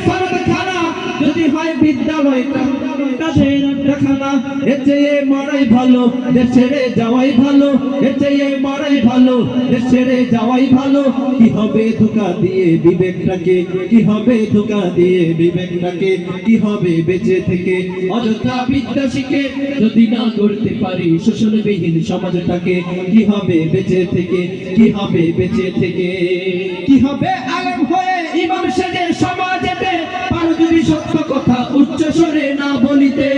সরদখানা, যদি হয় বিদ্যালয়টা তাদের আড্ডাখানা। এর চেয়ে মরাই ভালো, দেশ ছেড়ে যাওয়াই ভালো। এর চেয়ে মরাই ভালো, দেশ ছেড়ে যাওয়াই ভালো। কি হবে ধোঁকা দিয়ে বিবেকটাকে, কি হবে ধোঁকা দিয়ে বিবেকটাকে, কি হবে বেঁচে থেকে অযথা বিদ্যা শিখে যদি না করতে পারি শোষণবিহীন সমাজটাকে। কি হবে বেঁচে থেকে, কি হবে বেঁচে থেকে। কি হবে আলেম হয়ে ইমাম সেজে সমাজেতে, পারো যদি সত্য কথা উচ্চ স্বরে না বলিতে।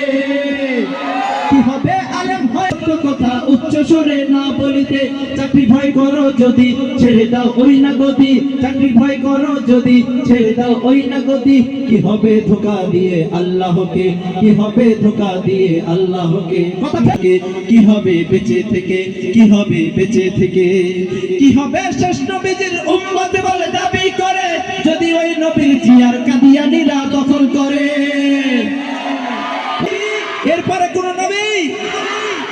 কি হবে আলেম হয়ে সত্য কথা উচ্চ স্বরে না বলিতে। চাকরি ভয় করো যদি ছেড়ে দাও ওই না গদি, চাকরি ভয় করো যদি ছেড়ে দাও ওই না গদি। কি হবে ধোঁকা দিয়ে আল্লাহকে, কি হবে ধোঁকা দিয়ে আল্লাহকে। কথা থেকে কি হবে বেঁচে থেকে, কি হবে বেঁচে থেকে। কি হবে শেষ নবীজির উম্মত বলে দাবি করে, যদি ওই নবীর জিয়ার কাদিয়ানীরা দখল করে। এরপরে কোন নবী?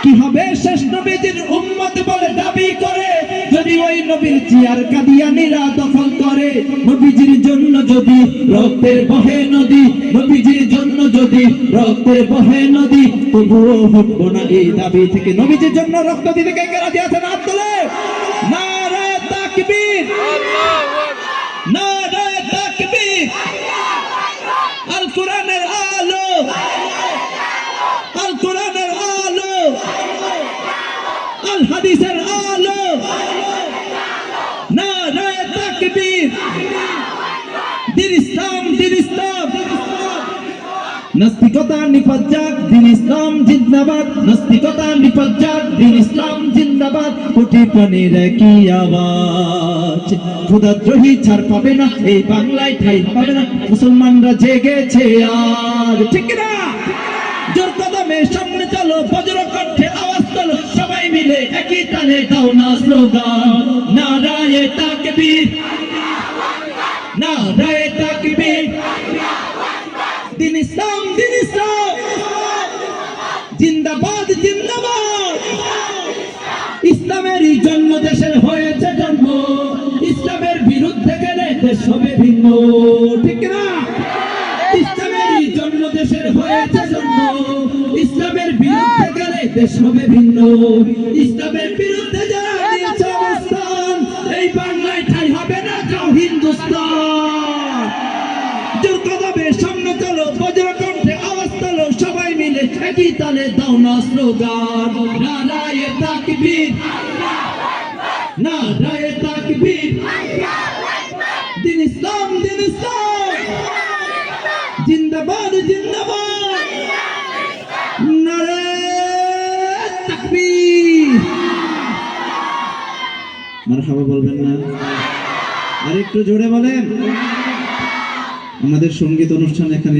কি হবে শেষ নবীজির উম্মত বলে দাবি করে, যদি ওই নবীর জিয়ার কাদিয়ানীরা দখল করে। নবীজির জন্য যদি রক্তের বহে নদী, নবীজির জন্য যদি রক্তের বহে নদী, তবুও হটবো না এই দাবি থেকে। নবীজির জন্য রক্ত দিতে কে কে রাজি আছেন? হাত তোলেন। নারে তাকবীর, নারে তাকবীর। আল কোরআনের আলো, আল কোরআনের আলো, আল হাদিসের আলো। নারে তাকবীর। দিন ইসলাম, দিন ইসলাম। নাস্তিকতা নিপাত যাক, দিন ইসলাম জিন্দাবাদ। নাস্তিকতা নিপাত যাক, দিন ইসলাম জিন্দাবাদ। কোটি প্রাণীর একই আওয়াজ, খোদাদ্রোহী ছাড় পাবে না, এই বাংলায় ঠাঁই পাবে না। মুসলমানরা জেগেছে আজ, ঠিক না? জোর কদমে সামনে চলো, বজ্র কণ্ঠে আওয়াজ তোলো, সবাই মিলে একই তালে দাও না স্লোগান। নারায়ে তাকবীর, নারায়ে তাকবীর। দিন ইসলাম, দিন ইসলাম জিন্দাবাদ, জিন্দাবাদ। ইসলামেরই জন্ম দেশের হয়েছে জন্ম, ইসলামের বিরুদ্ধে গেলে দেশ হবে ভিন্ন, ঠিক না? ইসলামেরই জন্ম দেশের হয়েছে জন্ম, ইসলামের বিরুদ্ধে গেলে দেশ হবে ভিন্ন। ইসলামের বিরুদ্ধে যারা নিয়েছে অবস্থান, এই বাংলায় ঠাঁই হবে না, যাও হিন্দুস্তান। জোর কদমে সামনে চলো, বজ্র কণ্ঠে আওয়াজ তোলো, সবাই মিলে একই তালে দাও না স্লোগান। নারায়ে তাকবীর, নারায়ে তাকবীর। দিন ইসলাম, দিন ইসলাম জিন্দাবাদ, জিন্দাবাদ। নারায়ে তাকবীর। মারহাবা বলবেন না? আরেকটু জোরে বলেন। আমাদের সঙ্গীত অনুষ্ঠান এখানে